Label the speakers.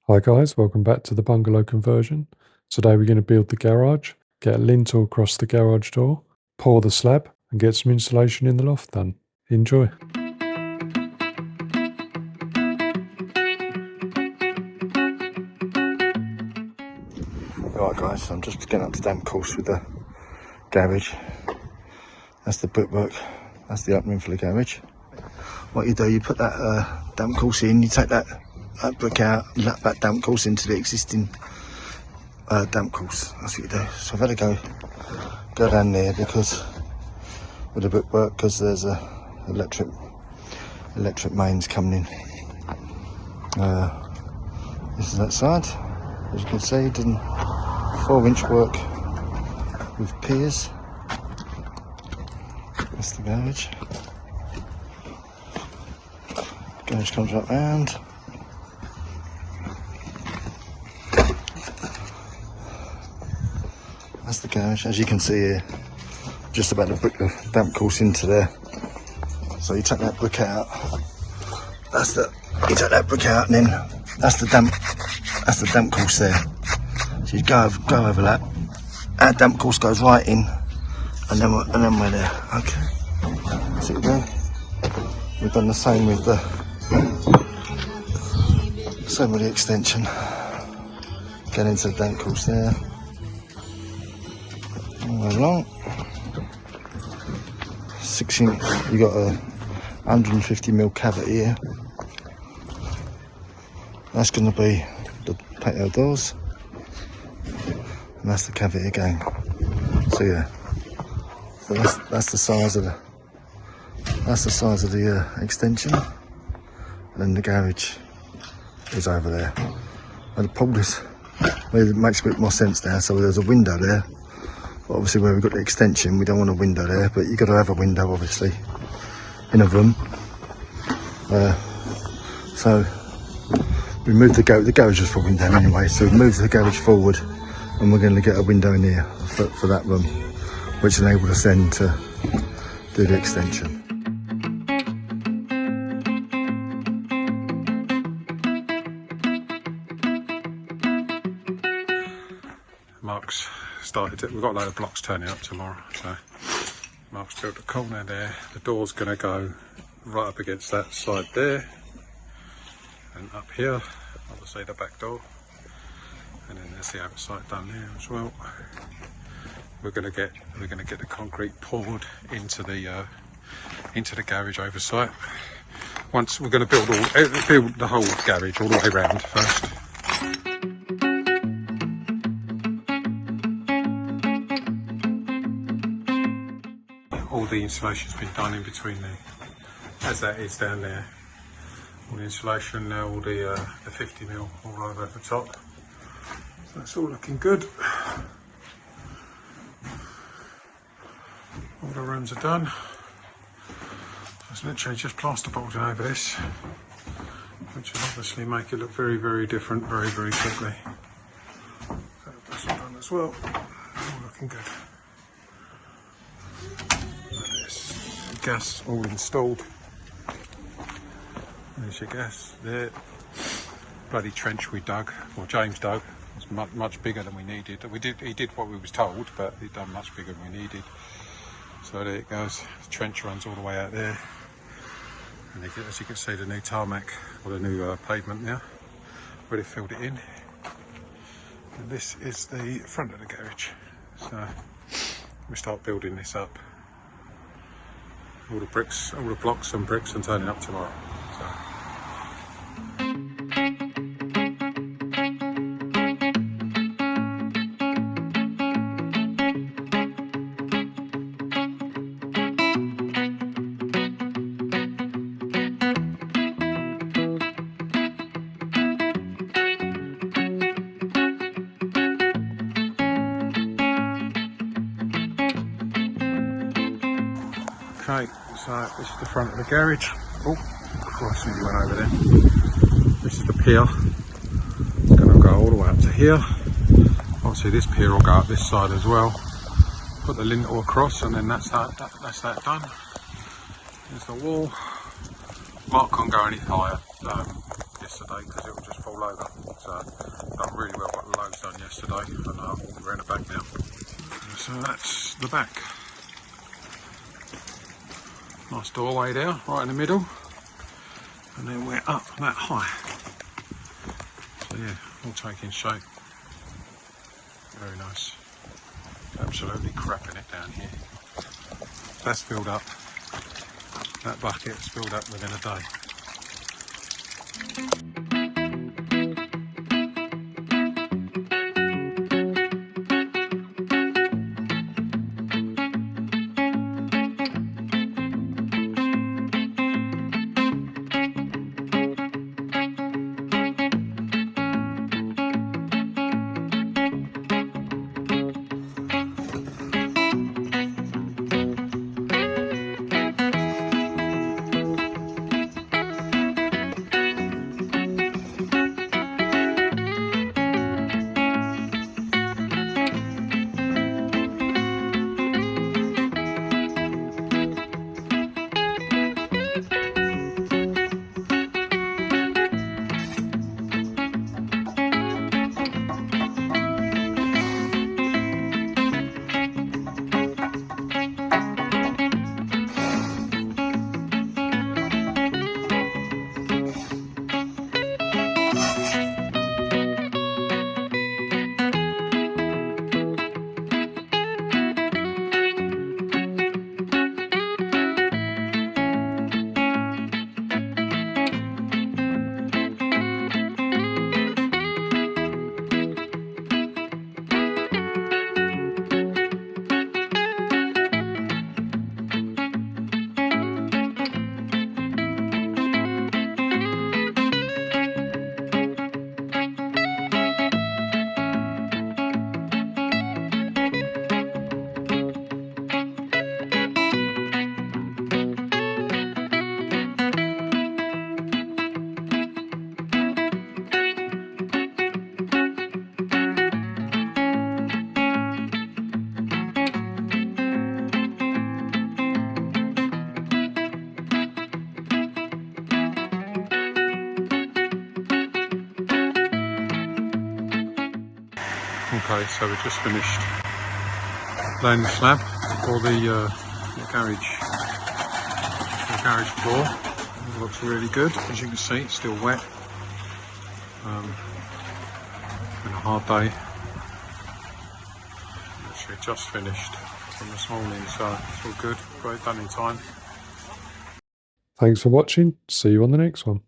Speaker 1: Hi guys, welcome back to the Bungalow Conversion. Today we're going to build the garage, get a lintel across the garage door, pour the slab and get some insulation in the loft done. Enjoy.
Speaker 2: Right guys, so I'm just getting up to damp course with the garage. That's the brickwork, that's the opening for the garage. What you do, you put that damp course in, you take that brick out, you lap that damp course into the existing damp course. That's what you do. So I've had to go down there because with the brickwork, because there's a electric mains coming in. This is that side, as you can see, done 4-inch work with piers. That's the garage. Garage comes right round. That's the garage. As you can see here, just about to brick the damp course into there. So you take that brick out. You take that brick out, and then that's the damp course there. So you go over that. Our damp course goes right in, and then we're there. Okay. So you go. We've done the same with the extension. Get into the damp course there. All the way along. 16. You got a 150mm cavity here. That's going to be the patio doors, and that's the cavity again. So yeah, so that's the size of the extension, and then the garage is over there. And the problem is, it makes a bit more sense now. So there's a window there. But obviously, where we've got the extension, we don't want a window there. But you've got to have a window, obviously, in a room. So we moved the garage was for a window anyway. So we moved the garage forward, and we're going to get a window in here for that room, which enabled us then to do the extension.
Speaker 1: Mark's started it. We've got a load of blocks turning up tomorrow. So Mark's built a corner there. The door's going to go right up against that side there. And up here, obviously the back door. And then there's the outside done there as well. We're gonna get the concrete poured into the garage oversight. Once we're gonna build the whole garage all the way around first. All the insulation's been done in between there, as that is down there. All the insulation, all the 50mm all over at the top. So that's all looking good. All the rooms are done. It's literally just plasterboarding over this, which will obviously make it look very, very different very, very quickly. So that's all done as well. All looking good. There's gas all installed. There's your gas there. Bloody trench we dug, or James dug. It's much bigger than we needed. He did what we was told, but he done much bigger than we needed. So there it goes. The trench runs all the way out there, and as you can see, the new tarmac, or the new pavement now, already filled it in. And this is the front of the garage. So we start building this up. All the bricks, all the blocks and bricks, and turning up tomorrow. So. Okay, so this is the front of the garage. Oh, Christ, you went over there. This is the pier. It's going to go all the way up to here. Obviously this pier will go up this side as well. Put the lintel across, and then that's that done. There's the wall. Mark can't go any higher. This yesterday because it will just fall over. So done really well, got loads done yesterday, and we're in the back now. So that's the back. Nice doorway there, right in the middle, and then we're up that high. So yeah, all taking shape. Very nice. Absolutely crapping it down here. That's filled up. That bucket's filled up within a day. Okay, so we've just finished laying the slab for the garage floor. It looks really good. As you can see, it's still wet. Been a hard day. Literally just finished from this morning, so it's all good. Got it done in time.
Speaker 3: Thanks for watching. See you on the next one.